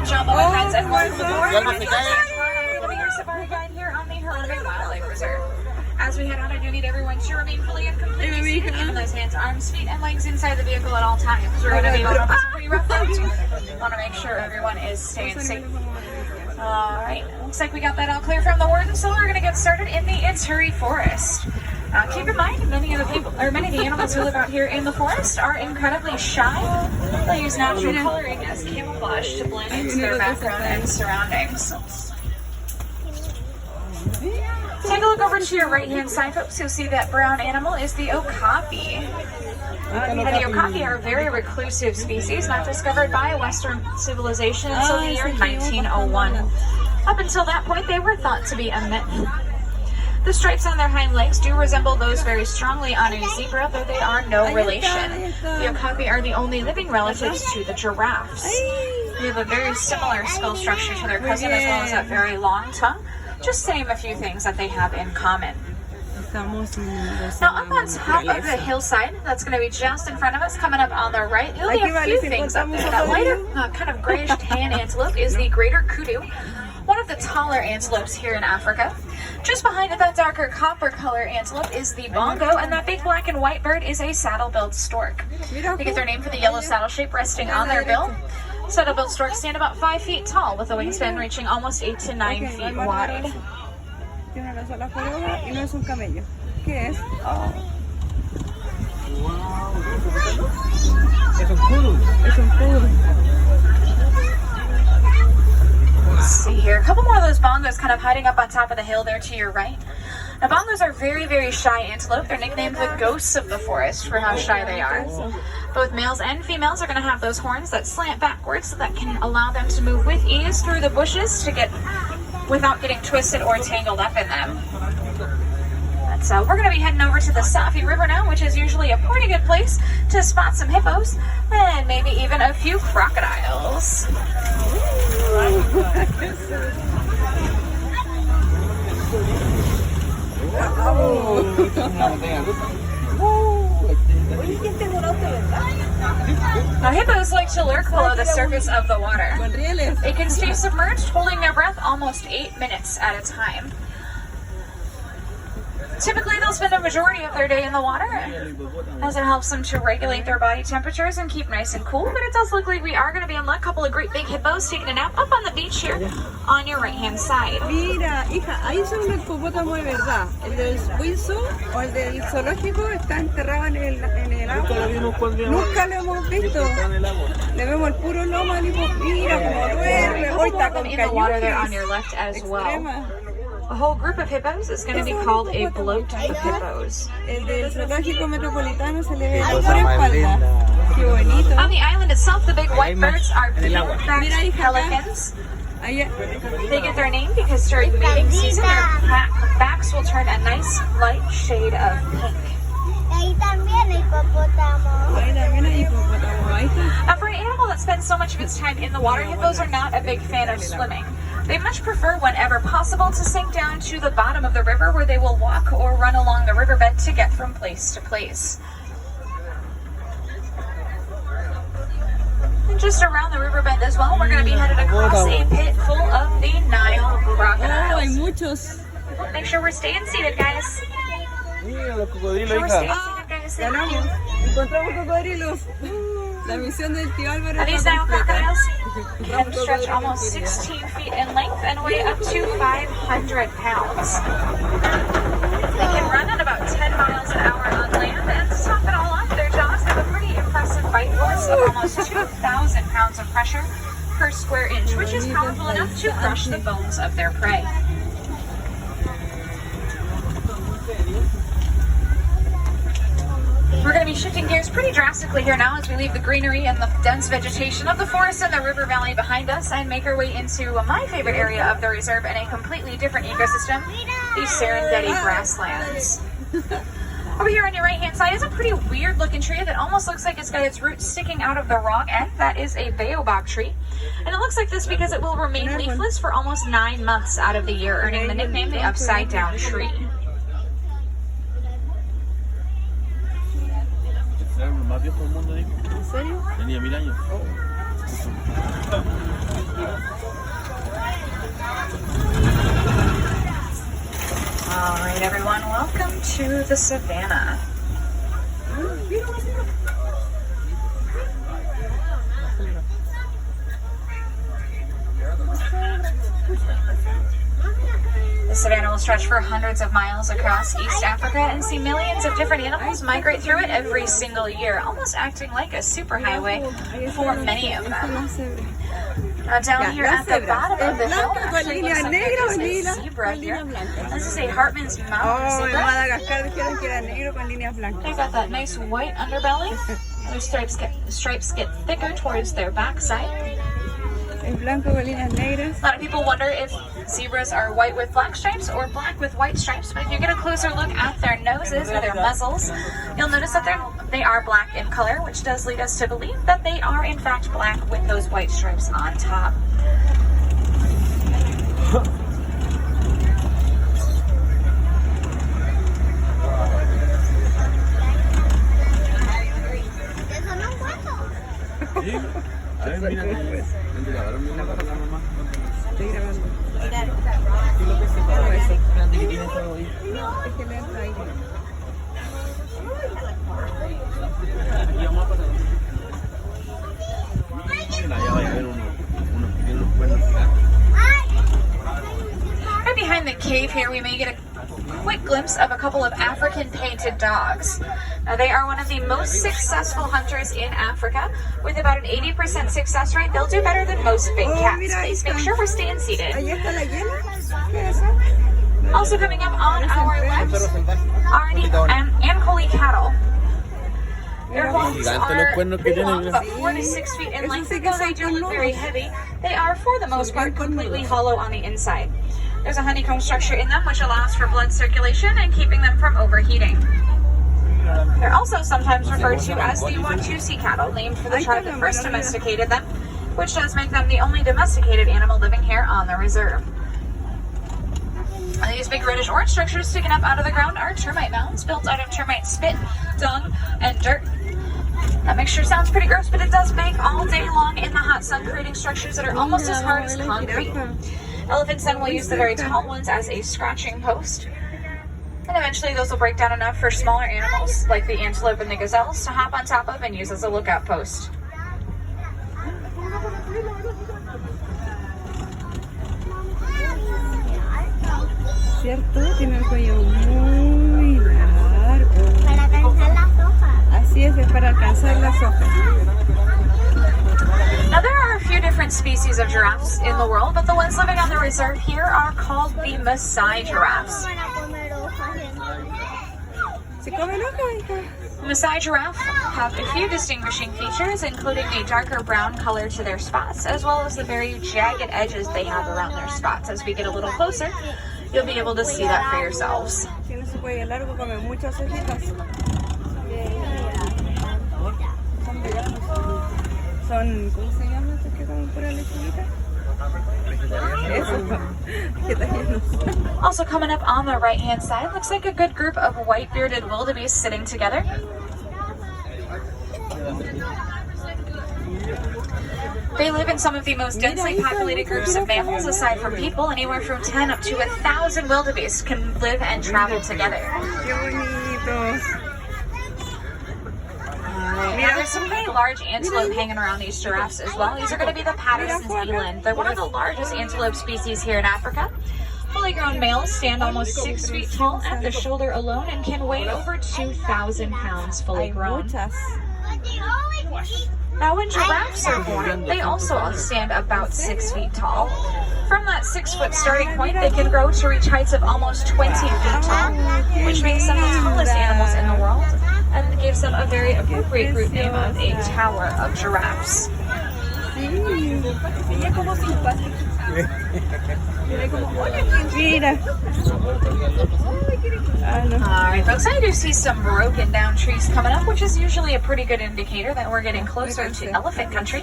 little jumbo events and more. I'm going to be your safari guide here on the Harambe Wildlife Reserve. As we head out, I do need everyone to remain fully and completely seated, keeping those hands, arms, feet, and legs inside the vehicle at all times. We're going to be going over some pretty rough roads. Want to make sure everyone is staying safe. All right, looks like we got that all clear from the warden, so we're going to get started in the Ituri Forest. Keep in mind, many of the animals who live out here in the forest are incredibly shy. They use natural coloring as camouflage to blend into their background and surroundings. Take a look over to your right-hand side, folks. You'll see that brown animal is the okapi. And the okapi are a very reclusive species, not discovered by Western civilization until the year 1901. Up until that point, they were thought to be a myth. The stripes on their hind legs do resemble those very strongly on a zebra, though they are no relation. The okapi are the only living relatives to the giraffes. They have a very similar skull structure to their cousin, as well as a very long tongue. Just to name a few things that they have in common. Now up on top of the hillside, that's going to be just in front of us, coming up on the right, you'll see a few things up there. That lighter, kind of grayish tan antelope is the greater kudu, one of the taller antelopes here in Africa. Just behind it, that darker copper color antelope is the bongo, and that big black and white bird is a saddle-billed stork. They get their name for the yellow saddle shape resting on their bill. Saddle-billed storks stand about 5 feet tall, with a wingspan reaching almost 8 to 9 feet wide. Let's see here. A couple more of those bongos kind of hiding up on top of the hill there to your right. Now, bongos are very, very shy antelope. They're nicknamed the ghosts of the forest for how shy they are. Both males and females are going to have those horns that slant backwards, so that can allow them to move with ease through the bushes without getting twisted or tangled up in them. So we're going to be heading over to the Safi River now, which is usually a pretty good place to spot some hippos and maybe even a few crocodiles. Now, hippos like to lurk below the surface of the water. They can stay submerged, holding their breath almost 8 minutes at a time. Typically, they'll spend a majority of their day in the water, as it helps them to regulate their body temperatures and keep nice and cool. But it does look like we are going to be on a couple of great big hippos taking a nap up on the beach here on your right-hand side. Mira, hija, ahí son los hipopótamos de verdad. El del juicio o el del zoológico está enterrado en el agua. Nunca lo hemos visto. Le vemos el puro lomo al hipopótamo. Mira cómo duerme. Hoy está con in the water there on your left as well. A whole group of hippos is going to be called a bloat of hippos. El del zoológico metropolitano se le ve por espalda. Qué bonito. On the island itself, the big white birds are peacock pelicans. They get their name because during mating season, their backs will turn a nice light shade of pink. Now, for an animal that spends so much of its time in the water, hippos are not a big fan of swimming. They much prefer, whenever possible, to sink down to the bottom of the river, where they will walk or run along the riverbed to get from place to place. And just around the riverbed as well, we're going to be headed across a pit full of the Nile crocodiles. Make sure we're staying seated, guys. Encontramos cocodrilos. La misión del tío Álvaro. These Nile crocodiles can stretch almost 16 feet in length and weigh up to 500 pounds. They can run at about 10 miles an hour on land, and to top it all off, their jaws have a pretty impressive bite force of almost 2,000 pounds of pressure per square inch, which is powerful enough to crush the bones of their prey. We're going to be shifting gears pretty drastically here now as we leave the greenery and the dense vegetation of the forest and the river valley behind us and make our way into my favorite area of the reserve and a completely different ecosystem, the Serengeti grasslands. Over here on your right-hand side is a pretty weird-looking tree that almost looks like it's got its roots sticking out of the wrong end. That is a baobab tree. And it looks like this because it will remain leafless for almost 9 months out of the year, earning the nickname the upside-down tree. ¿En serio? Tenía 1000 años. right, everyone, welcome to the savannah. The savannah will stretch for hundreds of miles across East Africa and see millions of different animals migrate through it every single year, almost acting like a superhighway for many of them. Down here at the bottom of the hill, actually looks like there is a zebra here. This is a Hartman's mountain zebra. They've got that nice white underbelly. Their stripes get thicker towards their backside. A lot of people wonder if zebras are white with black stripes or black with white stripes, but if you get a closer look at their noses or their muzzles, you'll notice that they are black in color, which does lead us to believe that they are in fact black with those white stripes on top. Right behind the cave here, we may get a quick glimpse of a couple of African painted dogs. Now, they are one of the most successful hunters in Africa. With about an 80% success rate, they'll do better than most big cats. Please make sure we're staying seated. Also coming up on our left are the Ankoli cattle. Their horns are about 4 to 6 feet in length, and though they do look very heavy, they are, for the most part, completely hollow on the inside. There's a honeycomb structure in them, which allows for blood circulation and keeping them from overheating. They're also sometimes referred to as the Watusi cattle, named for the tribe that first domesticated them, which does make them the only domesticated animal living here on the reserve. These big reddish-orange structures sticking up out of the ground are termite mounds built out of termite spit, dung, and dirt. That mixture sounds pretty gross, but it does bake all day long in the hot sun, creating structures that are almost as hard as concrete. Elephants then will use the very tall ones as a scratching post. And eventually those will break down enough for smaller animals, like the antelope and the gazelles, to hop on top of and use as a lookout post. ¿Cierto? Tiene el cuello muy largo. Para alcanzar las hojas. Así es para alcanzar las hojas. Now, there are a few different species of giraffes in the world, but the ones living on the reserve here are called the Maasai giraffes. Maasai giraffe have a few distinguishing features, including a darker brown color to their spots, as well as the very jagged edges they have around their spots. As we get a little closer, you'll be able to see that for yourselves. Son, ¿cómo se llama estos que comen pura lechuguita? Also coming up on the right-hand side, looks like a good group of white-bearded wildebeest sitting together. They live in some of the most densely populated groups of mammals, aside from people. Anywhere from 10 up to 1,000 wildebeest can live and travel together. Now, there's some pretty large antelope hanging around these giraffes as well. These are going to be the Patterson's eland. They're one of the largest antelope species here in Africa. Fully grown males stand almost 6 feet tall at the shoulder alone and can weigh over 2,000 pounds fully grown. Now, when giraffes are born, they also stand about 6 feet tall. From that 6-foot starting point, they can grow to reach heights of almost 20 feet tall, which makes them the tallest animals in the world, and gives them a very appropriate group name of a tower of giraffes. Alright folks, I do see some broken down trees coming up, which is usually a pretty good indicator that we're getting closer to elephant country.